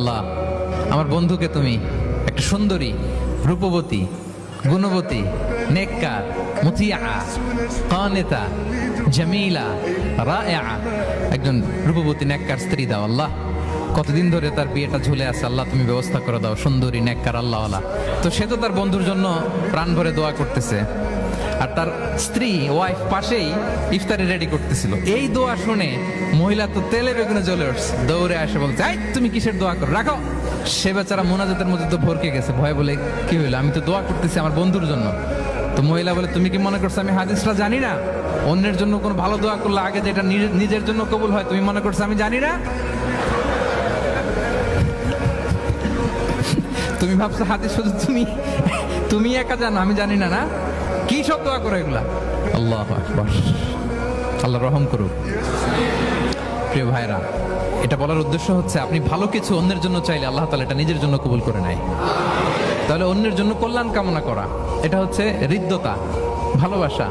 আল্লাহ আমার বন্ধুকে তুমি একটা সুন্দরী, রূপবতী, গুণবতী, নেককার, মুতিয়া, কানিতা, জামিলা, রায়েআ একজন রূপবতী নেককার স্ত্রী দাও আল্লাহ। কতদিন ধরে তার বিয়েটা ঝুলে আছে, আল্লাহ তুমি ব্যবস্থা করে দাও, সুন্দরী নেককার আল্লাহওয়ালা। তো সে তো তার বন্ধুর জন্য প্রাণ ভরে দোয়া করতেছে, আর তার স্ত্রী ওয়াইফ পাশেই ইফতারি রেডি করতেছিল। এই দোয়া শুনে মহিলা তো তেলে বেগুনে জ্বলে উঠছে, দৌড়ে আসে বলছে, এই তুমি কিসের দোয়া করো, রাখো। সে বেচারা মোনাজাতের মধ্যে তো ভরকে গেছে, ভয় বলে কি হইলো, আমি তো দোয়া করতেছি আমার বন্ধুর জন্য। তো মহিলা বলে, তুমি কি মনে করছো আমি হাদিসটা জানি না? অন্যের জন্য কোনো ভালো দোয়া করলে আগে যেটা নিজের জন্য কবুল হয়, তুমি মনে করছো আমি জানি না? তুমি ভাবছো হাদিস শুধু তুমি একা জানো, আমি জানি না? না, কি সব দোয়া করো এগুলা? আল্লাহু আকবার, আল্লাহ রহম করুক। প্রিয় ভাইরা, এটা বলার উদ্দেশ্য হচ্ছে আপনি ভালো কিছু অন্যের জন্য চাইলে আল্লাহ তাআলা এটা নিজের জন্য কবুল করে নেয়। তাহলে অন্যের জন্য কল্যাণ কামনা করা, এটা হচ্ছে হৃদ্যতা, ভালোবাসা।